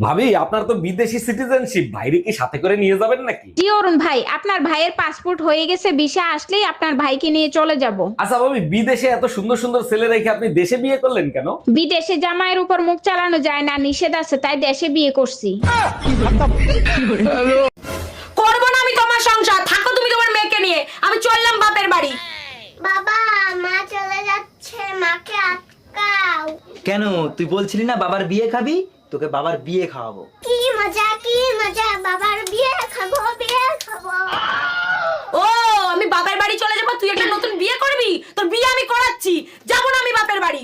ভাবি আপনার তো বিদেশি সিটিজেনশিপ, ভাইরে কি সাথে করে নিয়ে যাবেন নাকি? জি অরুণ ভাই, আপনার ভাইয়ের পাসপোর্ট হয়ে গেছে, ভিসা আসলেই আপনার ভাইকে নিয়ে চলে যাব। আচ্ছা ভাবি, বিদেশে এত সুন্দর সুন্দর ছেলে রেখে আপনি দেশে বিয়ে করলেন কেন? বিদেশে জামাইয়ের উপর মুখ চালানো যায় না, নিষেধ আছে, তাই দেশে বিয়ে করছি। করবো না আমি তোমার সংসার, থাকো তুমি তোমার মেয়েকে নিয়ে, আমি চললাম বাপের বাড়ি। বাবা, মা চলে যাচ্ছে, মাকে আটকাও। কেন, তুই বলছিলি না বাবার বিয়ে খাবি? তোকে বাবার বিয়ে খাওয়াবো। কি মজা কি মজা, বাবার বিয়ে খাবো, বিয়ে খাবো। ও, আমি বাপের বাড়ি চলে যাবো, তুই একটা নতুন বিয়ে করবি? তোর বিয়ে আমি করাচ্ছি, যাবো না আমি বাপের বাড়ি।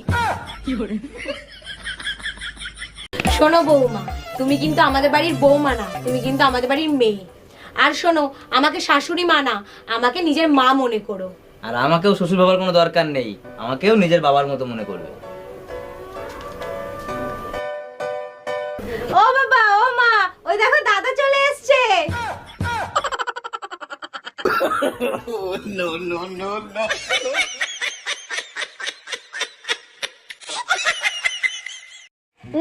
শোনো বৌমা, তুমি কিন্তু আমাদের বাড়ির বৌমা না, তুমি কিন্তু আমাদের বাড়ির মেয়ে। আর শোনো, আমাকে শাশুড়ি মা না, আমাকে নিজের মা মনে করো। আর আমাকেও শ্বশুর বাবার কোনো দরকার নেই, আমাকেও নিজের বাবার মতো মনে করবে। ও বাবা, ও মা, ওই দেখো দাদা চলে এসেছে।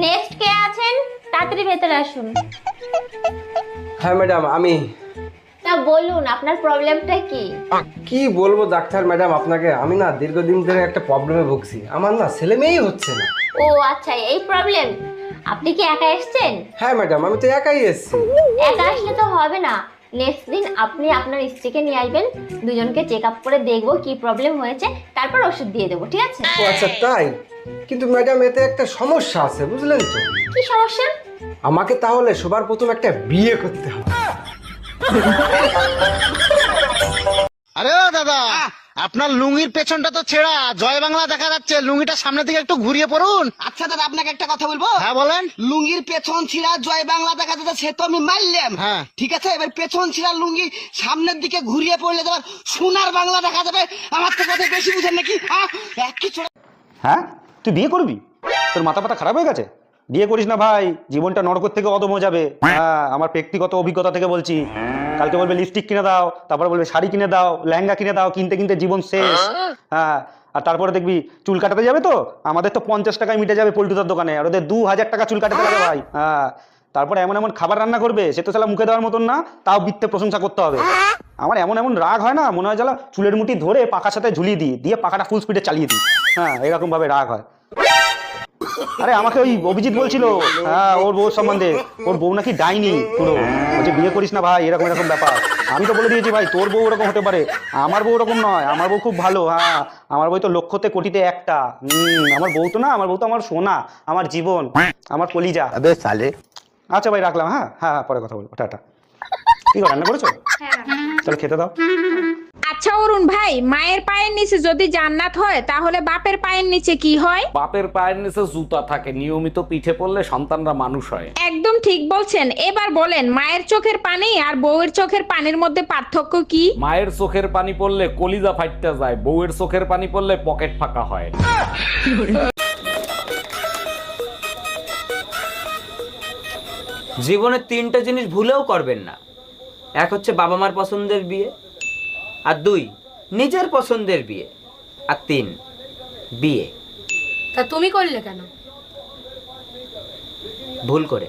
নেক্সট কে আছেন? তাড়াতাড়ি ভেতরে আসুন। হ্যাঁ ম্যাডাম, আমি। তা বলুন, আপনার প্রবলেমটা কি? কি বলবো ডাক্তার ম্যাডাম আপনাকে, আমি না দীর্ঘদিন ধরে একটা প্রবলেমে ভুগছি। আমার না ছেলে মেয়েই হচ্ছে না। ও আচ্ছা, এই প্রবলেম। আপনি কি একা এসেছেন? হ্যাঁ ম্যাডাম, আমি তো একাই এসেছি। একা আসলে তো হবে না, নেক্সট দিন আপনি আপনার স্ত্রীকে নিয়ে আসবেন, দুজনকে চেক আপ করে দেখবো কি প্রবলেম হয়েছে, তারপর ওষুধ দিয়ে দেবো, ঠিক আছে? ও আচ্ছা তাই? কিন্তু ম্যাডাম এতে একটা সমস্যা আছে, বুঝলেন তো? কি সমস্যা? আমাকে তাহলে সবার প্রথম একটা বিয়ে করতে হবে। আরে ও দাদা, আপনার লুঙ্গির পেছনটা তো ছেঁড়া, জয় বাংলা দেখা যাচ্ছে, লুঙ্গিটা সামনে থেকে একটু ঘুরিয়ে পড়ুন। আচ্ছা দাদা, আপনাকে একটা কথা বলবো। হ্যাঁ বলেন। লুঙ্গির পেছন ছিঁড়া জয় বাংলা দেখা যাচ্ছে, সে তো আমি মারলাম। হ্যাঁ। ঠিক আছে, এবার পেছন ছিঁড়া লুঙ্গি সামনের দিকে ঘুরিয়ে পড়লে তোমার সোনার বাংলা দেখা যাবে। আমার তো কথা বেশি বুঝেন নাকি? একই ছোড়া। হ্যাঁ, তুই বিয়ে করবি? তোর মাথা পাতা খারাপ হয়ে গেছে? বিয়ে করিস না ভাই, জীবনটা নরকের থেকে অদম হয়ে যাবে। হ্যাঁ, আমার ব্যক্তিগত অভিজ্ঞতা থেকে বলছি। কালকে বলবে লিপস্টিক কিনে দাও, তারপরে বলবে শাড়ি কিনে দাও, লেহেঙ্গা কিনে দাও, কিনতে কিনতে জীবন শেষ। হ্যাঁ, আর তারপরে দেখবি চুল কাটাতে যাবে তো, আমাদের তো 50 টাকায় মিটে যাবে পল্টুদার দোকানে, আর ওদের 2000 টাকা চুল কাটাতে লাগে ভাই। হ্যাঁ, তারপরে এমন এমন খাবার রান্না করবে, সে তো শালা মুখে দেওয়ার মতন না, তাও বৃত্তে প্রশংসা করতে হবে। আমার এমন এমন রাগ হয় না, মনে হয় জ্বালা চুলের মুঠি ধরে পাখার সাথে ঝুলিয়ে দিই, দিয়ে পাখাটা ফুল স্পিডে চালিয়ে দিই। হ্যাঁ, এরকম ভাবে রাগ হয়। আরে আমাকে ওই অভিজিৎ বলছিল, হ্যাঁ, ওর বউ সম্বন্ধে, ওর বউ নাকি ডাইনি পুরো, বলছে বিয়ে করিস না ভাই, এরকম এরকম ব্যাপার। আমি তো বলে দিয়েছি ভাই, তোর বউ ওরকম হতে পারে, আমার বউ ওরকম নয়, আমার বউ খুব ভালো। হ্যাঁ, আমার বউ তো লক্ষতে কোটিতে একটা। আমার বউ তো না, আমার বউ তো আমার সোনা, আমার জীবন, আমার কলিজা। আচ্ছা ভাই, রাখলাম। হ্যাঁ হ্যাঁ, পরে কথা বলবো, টাটা। কি রান্না করেছো? তাহলে খেতে দাও। আচ্ছা অরুণ ভাই, মায়ের পায়ের নিচে যদি জান্নাত হয়, তাহলে বাপের পায়ের নিচে কি হয়? বাপের পায়ের নিচে জুতা থাকে, নিয়মিত পিঠে পড়লে সন্তানরা মানুষ হয়। একদম ঠিক বলছেন। এবার বলেন, মায়ের চোখের পানি আর বউয়ের চোখের পানির মধ্যে পার্থক্য কি? মায়ের চোখের পানি পড়লে কলিজা ফাইটটা যায়, বউয়ের চোখের পানি পড়লে পকেট ফাঁকা হয়। জীবনে 3টে জিনিস ভুলেও করবেন না। এক হচ্ছে বাবা মার পছন্দের বিয়ে, আর 2 নিজের পছন্দের বিয়ে, আর 3 বিয়ে। তা তুমি করলে কেন? ভুল করে।